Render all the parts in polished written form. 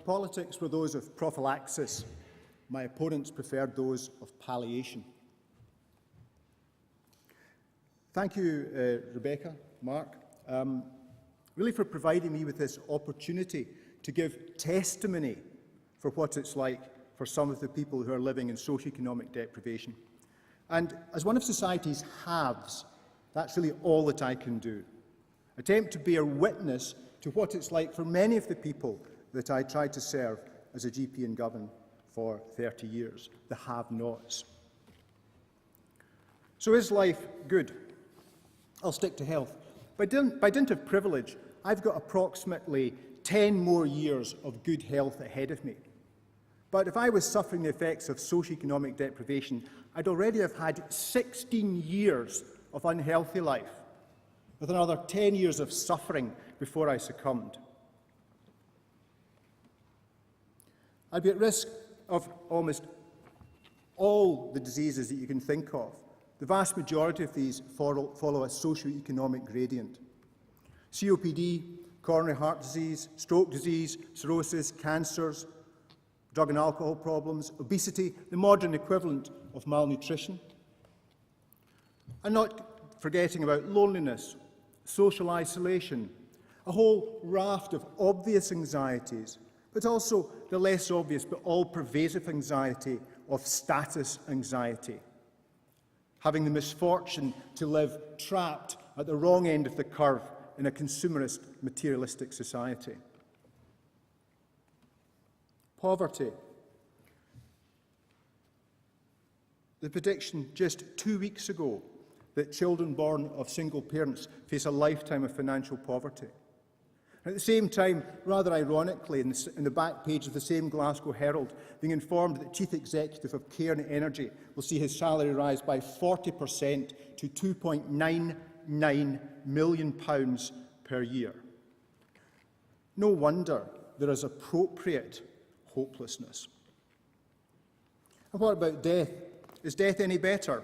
politics were those of prophylaxis. My opponents preferred those of palliation. Thank you, Rebecca, Mark, really for providing me with this opportunity to give testimony for what it's like for some of the people who are living in socioeconomic deprivation. And as one of society's halves, that's really all that I can do. Attempt to bear witness to what it's like for many of the people that I tried to serve as a GP in Govan for 30 years, the have-nots. So is life good? I'll stick to health. By dint of privilege, I've got approximately 10 more years of good health ahead of me. But if I was suffering the effects of socioeconomic deprivation, I'd already have had 16 years of unhealthy life, with another 10 years of suffering before I succumbed. I'd be at risk of almost all the diseases that you can think of. The vast majority of these follow a socioeconomic gradient. COPD, coronary heart disease, stroke disease, cirrhosis, cancers, drug and alcohol problems, obesity, the modern equivalent of malnutrition. And not forgetting about loneliness, social isolation, a whole raft of obvious anxieties, but also the less obvious but all-pervasive anxiety of status anxiety. Having the misfortune to live trapped at the wrong end of the curve in a consumerist, materialistic society. Poverty. The prediction just 2 weeks ago that children born of single parents face a lifetime of financial poverty. At the same time, rather ironically, in the back page of the same Glasgow Herald, being informed that the Chief Executive of Care and Energy will see his salary rise by 40% to £2.99 million per year. No wonder there is appropriate hopelessness. And what about death? Is death any better?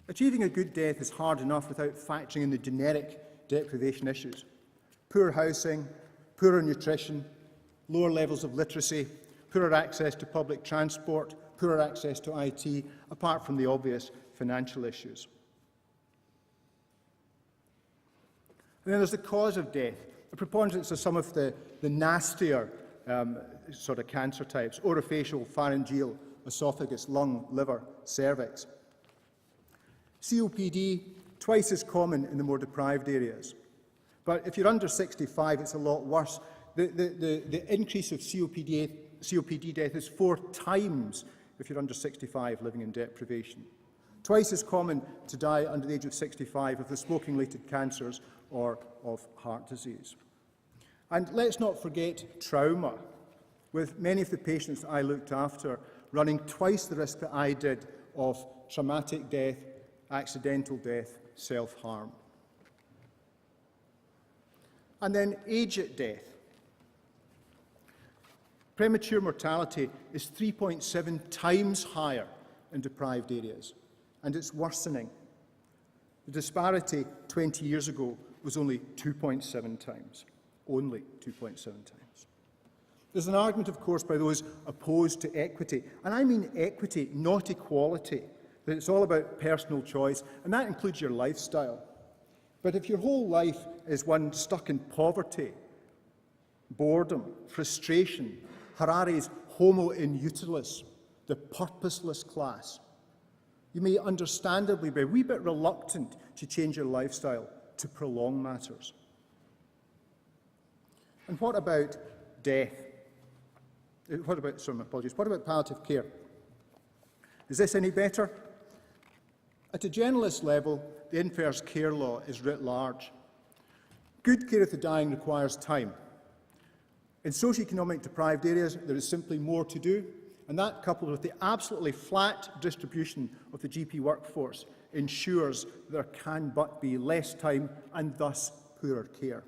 Achieving a good death is hard enough without factoring in the generic deprivation issues. Poor housing, poorer nutrition, lower levels of literacy, poorer access to public transport, poorer access to IT, apart from the obvious financial issues. And then there's the cause of death. The preponderance of some of the nastier sort of cancer types, orofacial, pharyngeal, esophagus, lung, liver, cervix. COPD, twice as common in the more deprived areas. But if you're under 65, it's a lot worse. The increase of COPD death is 4 times if you're under 65 living in deprivation. Twice as common to die under the age of 65 of the smoking-related cancers or of heart disease. And let's not forget trauma, with many of the patients that I looked after running twice the risk that I did of traumatic death, accidental death, self-harm. And then age at death. Premature mortality is 3.7 times higher in deprived areas, and it's worsening. The disparity 20 years ago was only 2.7 times. Only 2.7 times. There's an argument, of course, by those opposed to equity, and I mean equity, not equality, that it's all about personal choice, and that includes your lifestyle. But if your whole life is one stuck in poverty, boredom, frustration, Harari's homo inutilis, the purposeless class, you may understandably be a wee bit reluctant to change your lifestyle to prolong matters. And what about death? What about palliative care? Is this any better? At a generalist level, the in-first care law is writ large. Good care of the dying requires time. In socioeconomic deprived areas, there is simply more to do, and that, coupled with the absolutely flat distribution of the GP workforce, ensures there can but be less time and thus poorer care.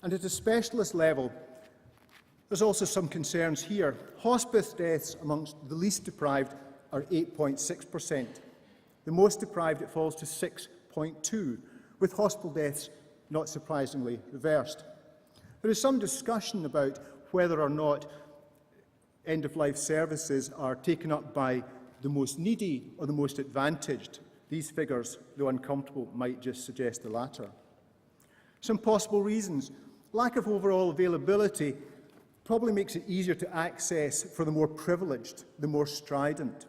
And at a specialist level, there's also some concerns here. Hospice deaths amongst the least deprived are 8.6%. The most deprived, it falls to 6.2, with hospital deaths, not surprisingly, reversed. There is some discussion about whether or not end-of-life services are taken up by the most needy or the most advantaged. These figures, though uncomfortable, might just suggest the latter. Some possible reasons. Lack of overall availability probably makes it easier to access for the more privileged, the more strident.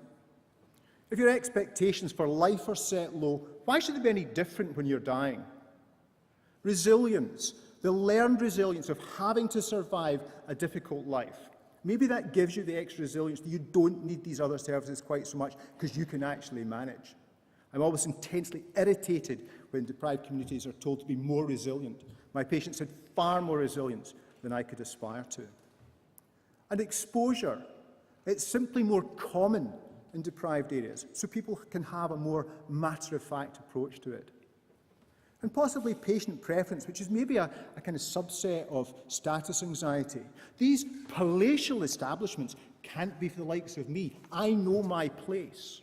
If your expectations for life are set low, why should they be any different when you're dying? Resilience, the learned resilience of having to survive a difficult life. Maybe that gives you the extra resilience that you don't need these other services quite so much because you can actually manage. I'm always intensely irritated when deprived communities are told to be more resilient. My patients had far more resilience than I could aspire to. And exposure. It's simply more common in deprived areas, so people can have a more matter-of-fact approach to it. And possibly patient preference, which is maybe a kind of subset of status anxiety. These palatial establishments can't be for the likes of me. I know my place.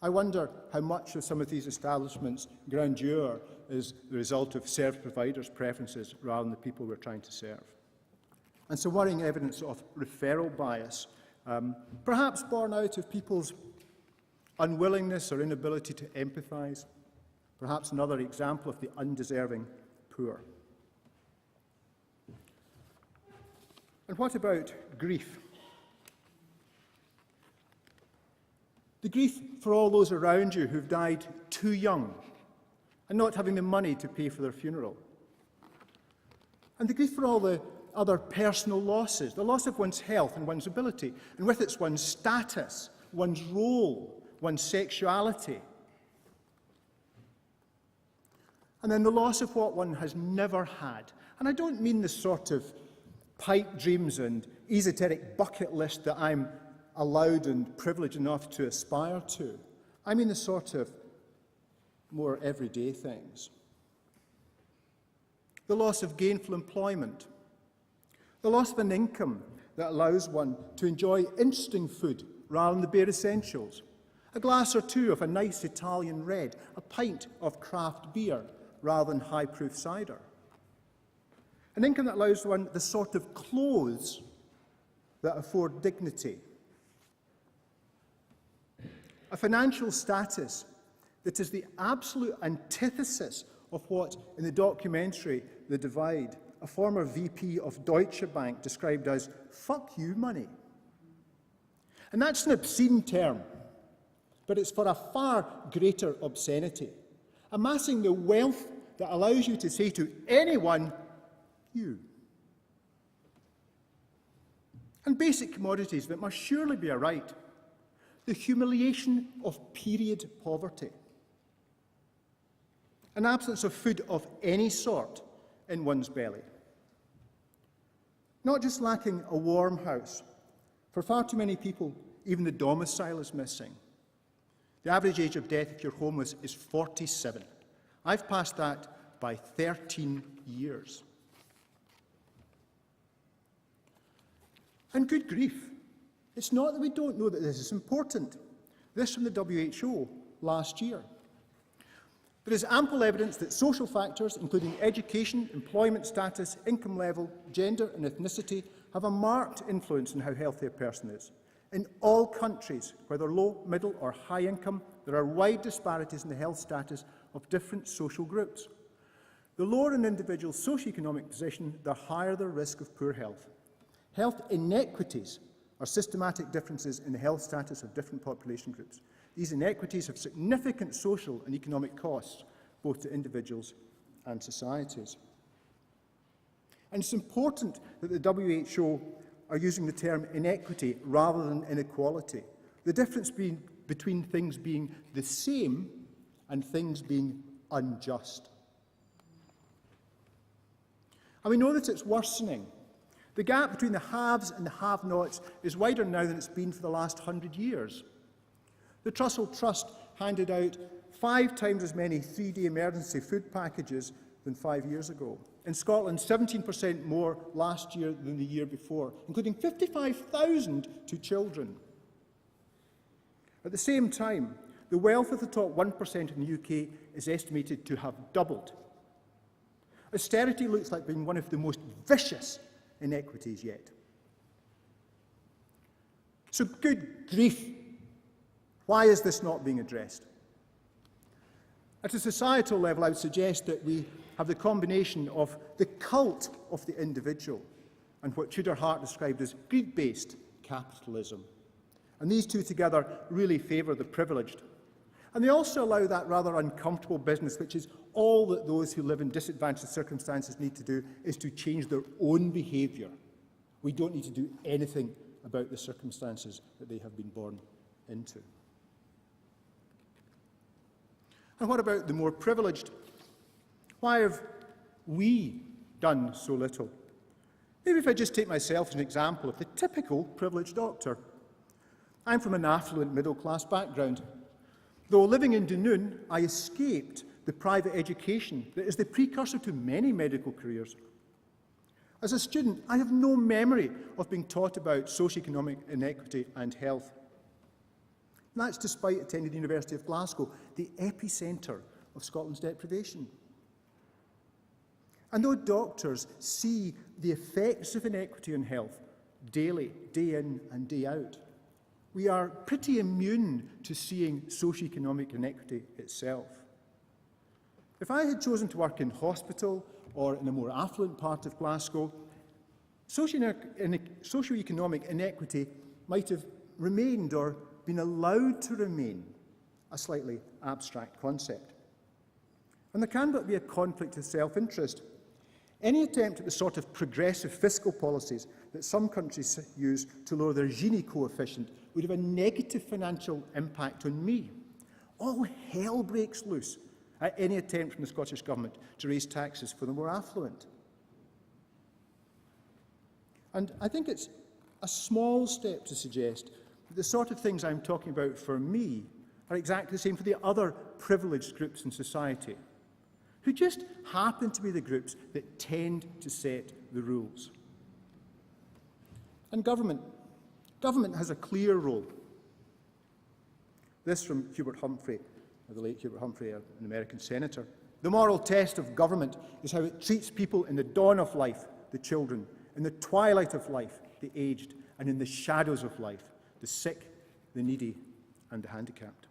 I wonder how much of some of these establishments' grandeur is the result of service providers' preferences rather than the people we're trying to serve. And some worrying evidence of referral bias, perhaps born out of people's unwillingness or inability to empathise. Perhaps another example of the undeserving poor. And what about grief? The grief for all those around you who've died too young and not having the money to pay for their funeral. And the grief for all the other personal losses, the loss of one's health and one's ability, and with it one's status, one's role, one's sexuality. And then the loss of what one has never had. And I don't mean the sort of pipe dreams and esoteric bucket list that I'm allowed and privileged enough to aspire to. I mean the sort of more everyday things. The loss of gainful employment. The loss of an income that allows one to enjoy interesting food rather than the bare essentials. A glass or two of a nice Italian red, a pint of craft beer rather than high-proof cider. An income that allows one the sort of clothes that afford dignity. A financial status that is the absolute antithesis of what, in the documentary The Divide, a former VP of Deutsche Bank described as "fuck you money." And that's an obscene term, but it's for a far greater obscenity. Amassing the wealth that allows you to say to anyone, you. And basic commodities that must surely be a right. The humiliation of period poverty. An absence of food of any sort in one's belly. Not just lacking a warm house. For far too many people, even the domicile is missing. The average age of death if you're homeless is 47. I've passed that by 13 years. And good grief. It's not that we don't know that this is important. This from the WHO last year. There is ample evidence that social factors, including education, employment status, income level, gender and ethnicity, have a marked influence on how healthy a person is. In all countries, whether low, middle or high income, there are wide disparities in the health status of different social groups. The lower an individual's socioeconomic position, the higher their risk of poor health. Health inequities are systematic differences in the health status of different population groups. These inequities have significant social and economic costs, both to individuals and societies. And it's important that the WHO are using the term inequity rather than inequality. The difference between things being the same and things being unjust. And we know that it's worsening. The gap between the haves and the have-nots is wider now than it's been for the last 100 years. The Trussell Trust handed out 5 times as many 3-day emergency food packages than 5 years ago. In Scotland, 17% more last year than the year before, including 55,000 to children. At the same time, The wealth of the top 1% in the UK is estimated to have doubled. Austerity looks like being one of the most vicious inequities yet. So good grief, why is this not being addressed? At a societal level, I would suggest that we have the combination of the cult of the individual and what Tudor Hart described as greed-based capitalism. And these two together really favour the privileged. And they also allow that rather uncomfortable business, which is all that those who live in disadvantaged circumstances need to do, is to change their own behaviour. We don't need to do anything about the circumstances that they have been born into. And what about the more privileged? Why have we done so little? Maybe if I just take myself as an example of the typical privileged doctor. I'm from an affluent middle-class background. Though living in Dunoon, I escaped the private education that is the precursor to many medical careers. As a student, I have no memory of being taught about socioeconomic inequity and health. And that's despite attending the University of Glasgow, the epicentre of Scotland's deprivation. And though doctors see the effects of inequity on health daily, day in and day out, we are pretty immune to seeing socioeconomic inequity itself. If I had chosen to work in hospital or in a more affluent part of Glasgow, socioeconomic inequity might have remained or been allowed to remain a slightly abstract concept. And there can but be a conflict of self-interest. Any attempt at the sort of progressive fiscal policies that some countries use to lower their Gini coefficient would have a negative financial impact on me. All hell breaks loose at any attempt from the Scottish Government to raise taxes for the more affluent. And I think it's a small step to suggest that the sort of things I'm talking about for me are exactly the same for the other privileged groups in society, who just happen to be the groups that tend to set the rules. And government has a clear role. This from Hubert Humphrey, the late Hubert Humphrey, an American senator. The moral test of government is how it treats people in the dawn of life, the children, in the twilight of life, the aged, and in the shadows of life, the sick, the needy, and the handicapped.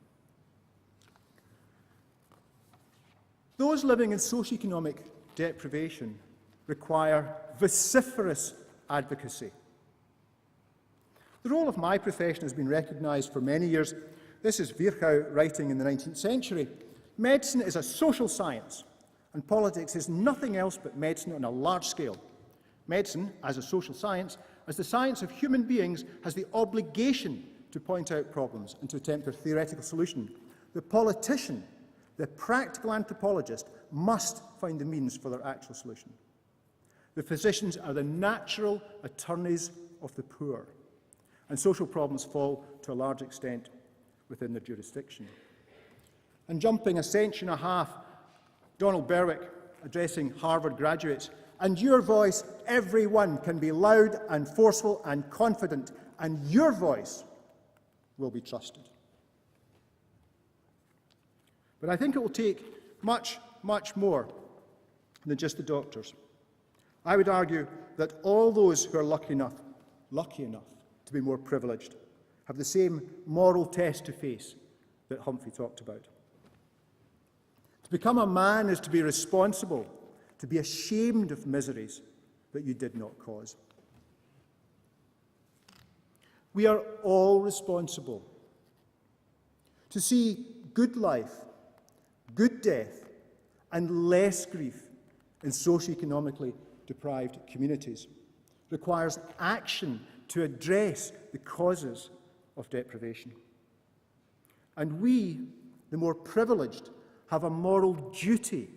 Those living in socioeconomic deprivation require vociferous advocacy. The role of my profession has been recognised for many years. This is Virchow writing in the 19th century. Medicine is a social science, and politics is nothing else but medicine on a large scale. Medicine, as a social science, as the science of human beings, has the obligation to point out problems and to attempt their theoretical solution. The politician, the practical anthropologist, must find the means for their actual solution. The physicians are the natural attorneys of the poor, and social problems fall to a large extent within their jurisdiction. And jumping a century and a half, Donald Berwick addressing Harvard graduates, and your voice, everyone, can be loud and forceful and confident, and your voice will be trusted. But I think it will take much, much more than just the doctors. I would argue that all those who are lucky enough to be more privileged have the same moral test to face that Humphrey talked about. To become a man is to be responsible, to be ashamed of miseries that you did not cause. We are all responsible to see good life, good death, and less grief in socioeconomically deprived communities. Requires action to address the causes of deprivation. And we, the more privileged, have a moral duty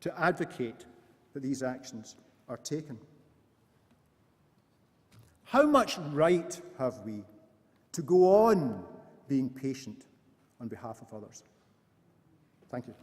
to advocate that these actions are taken. How much right have we to go on being patient on behalf of others? Thank you.